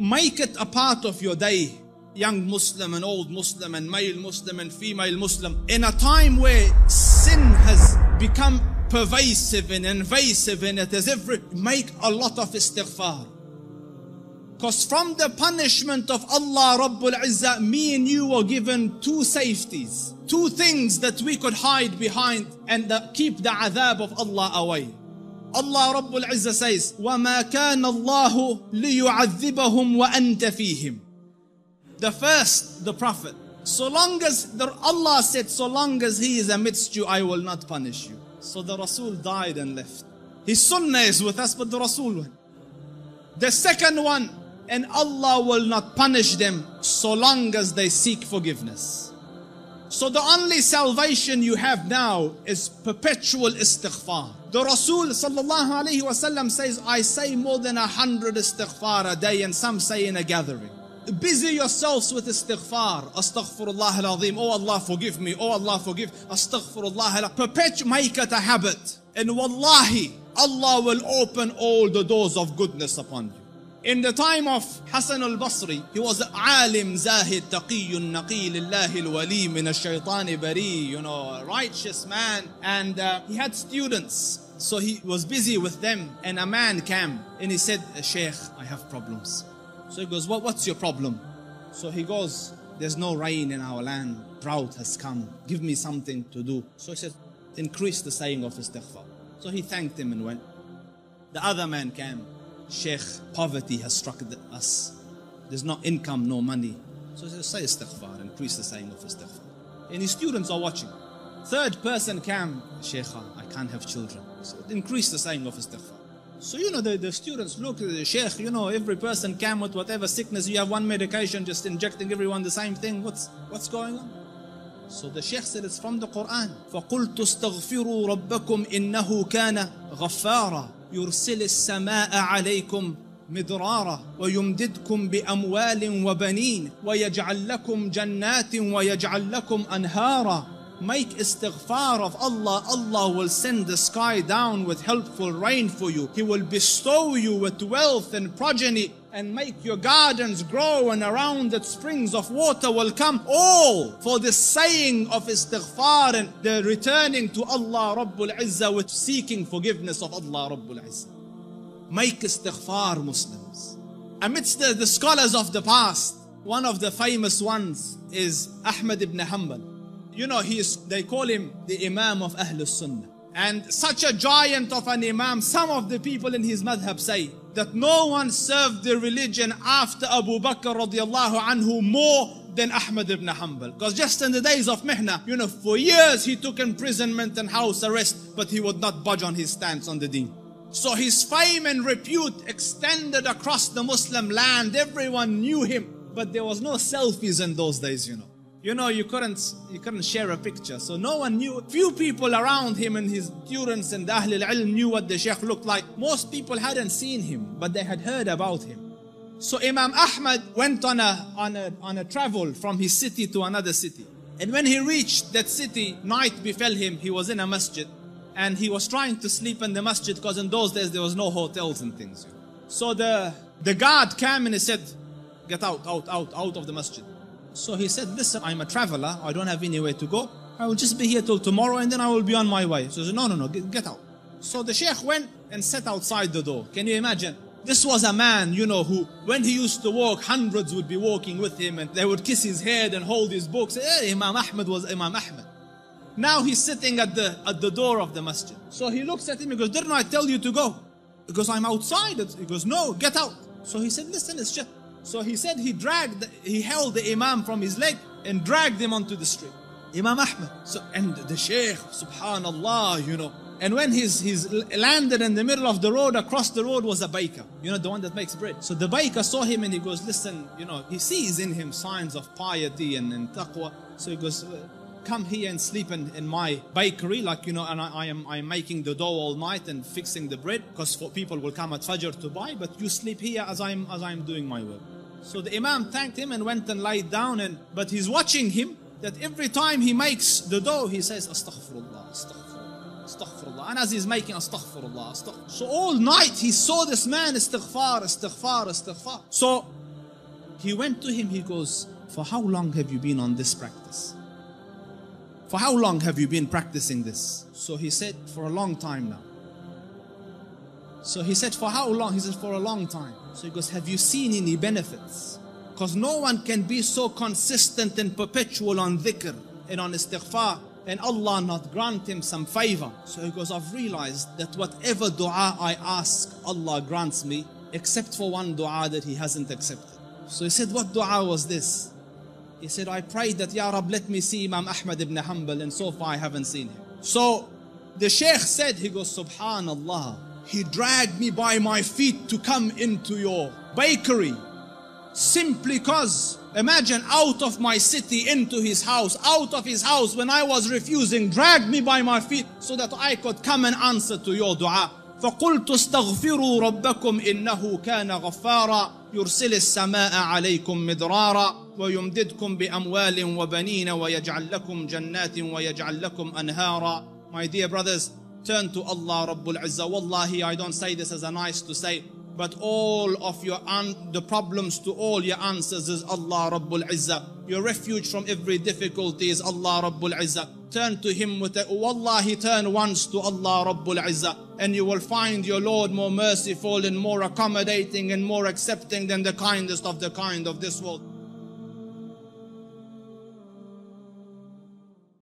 make it a part of your day, young Muslim and old Muslim and male Muslim and female Muslim, in a time where sin has become pervasive and invasive in it, as if make a lot of istighfar. Because from the punishment of Allah Rabbul Izzah, me and you were given two safeties, two things that we could hide behind and keep the adhab of Allah away. Allah Rabbul Izzah says, وَمَا كَانَ اللَّهُ لِيُعَذِّبَهُمْ وَأَنْتَ فِيهِمْ. The first, the Prophet, so long as Allah said, so long as he is amidst you, I will not punish you. So the Rasul died and left. His sunnah is with us, but the Rasul went. The second one, and Allah will not punish them so long as they seek forgiveness. So the only salvation you have now is perpetual istighfar. The Rasul sallallahu alayhi wasallam says, I say more than 100 istighfar a day, and some say in a gathering. Busy yourselves with istighfar. Astaghfirullah al-azim. Oh Allah forgive me. Oh Allah forgive. Astaghfirullah. Perpetuate, make it a habit. And wallahi, Allah will open all the doors of goodness upon you. In the time of Hassan al-Basri, he was alim, zahid, taqiyyun, naqi, lillahi al-wali, min al-shaytani bari, a righteous man. And he had students. So he was busy with them. And a man came and he said, Shaykh, I have problems. So he goes, what's your problem? So he goes, there's no rain in our land. Drought has come. Give me something to do. So he said, increase the saying of istighfar. So he thanked him and went. The other man came. Sheikh, poverty has struck us. There's no income, no money. So he said, say istighfar, increase the saying of istighfar. And his students are watching. Third person came. Sheikh, I can't have children. So increase the saying of istighfar. So the students look at the Sheikh, every person came with whatever sickness. You have one medication, just injecting everyone the same thing. What's going on? So the Sheikh said, it's from the Quran. فَقُلْتُ اسْتَغْفِرُوا رَبَّكُمْ إِنَّهُ كَانَ غَفَّارًا يُرْسِلِ السَّمَاءَ عَلَيْكُمْ مِدْرَارًا وَيُمْدِدْكُمْ بِأَمْوَالٍ وَبَنِينَ وَيَجْعَلْ لَكُمْ جَنَّاتٍ وَيَجْعَلْ لَكُمْ أَنْهَارًا. Make istighfar of Allah. Allah will send the sky down with helpful rain for you. He will bestow you with wealth and progeny and make your gardens grow, and around it springs of water will come. All for the saying of istighfar and the returning to Allah Rabbul Izzah with seeking forgiveness of Allah Rabbul Izzah. Make istighfar, Muslims. Amidst the scholars of the past, one of the famous ones is Ahmad ibn Hanbal. They call him the Imam of Ahlul Sunnah. And such a giant of an Imam, some of the people in his madhab say that no one served the religion after Abu Bakr radiallahu anhu more than Ahmad ibn Hanbal. Because just in the days of Mihna, for years he took imprisonment and house arrest, but he would not budge on his stance on the deen. So his fame and repute extended across the Muslim land. Everyone knew him, but there was no selfies in those days, you couldn't share a picture. So no one knew. Few people around him and his students and Ahl al-Ilm knew what the Shaykh looked like. Most people hadn't seen him, but they had heard about him. So Imam Ahmad went on a travel from his city to another city. And when he reached that city, night befell him. He was in a masjid. And he was trying to sleep in the masjid because in those days there was no hotels and things. So the guard came and he said, get out of the masjid. So he said, listen, I'm a traveler. I don't have anywhere to go. I will just be here till tomorrow and then I will be on my way. So he said, no, get out. So the Sheikh went and sat outside the door. Can you imagine? This was a man, who, when he used to walk, hundreds would be walking with him and they would kiss his head and hold his books. Hey, Imam Ahmad was Imam Ahmad. Now he's sitting at the door of the masjid. So he looks at him, he goes, didn't I tell you to go? He goes, I'm outside. He goes, no, get out. So he said, listen, it's just... So he said he held the Imam from his leg and dragged him onto the street. Imam Ahmad. And the Shaykh, subhanallah, And when he's landed in the middle of the road, across the road was a baker, the one that makes bread. So the baker saw him and he goes, listen, he sees in him signs of piety and taqwa. So he goes, come here and sleep in my bakery, and I'm making the dough all night and fixing the bread, because people will come at Fajr to buy, but you sleep here as I'm doing my work. So the Imam thanked him and went and lied down, but he's watching him, that every time he makes the dough, he says, Astaghfirullah, Astaghfirullah, Astaghfirullah. And as he's making Astaghfirullah, Astaghfirullah. So all night he saw this man, Istighfar, Istighfar, Istighfar. So He went to him, he goes, for how long have you been on this practice? For how long have you been practicing this? So he said, for a long time now. So he said, for how long? He said, for a long time. So he goes, have you seen any benefits? Because no one can be so consistent and perpetual on dhikr and on istighfar and Allah not grant him some favor. So he goes, I've realized that whatever dua I ask, Allah grants me, except for one dua that he hasn't accepted. So he said, what dua was this? He said, I prayed that, Ya Rab, let me see Imam Ahmad ibn Hanbal, and so far I haven't seen him. So the Shaykh said, he goes, Subhanallah, he dragged me by my feet to come into your bakery, simply because, imagine, out of my city into his house, out of his house when I was refusing, dragged me by my feet so that I could come and answer to your dua. فقلت استغفروا ربكم إنه كان غفارا يرسل السماء عليكم مدرارا ويمددكم بأموال وبنين ويجعل لكم جنات ويجعل لكم أنهارا. My dear brothers, turn to Allah Rabbul Izzah. Wallahi, I don't say this as a nice to say, but all of the problems to all your answers is Allah Rabbul Izzah. Your refuge from every difficulty is Allah Rabbul Izzah. Turn to Him with it. Wallahi, turn once to Allah Rabbul Izzah, and you will find your Lord more merciful and more accommodating and more accepting than the kindest of the kind of this world.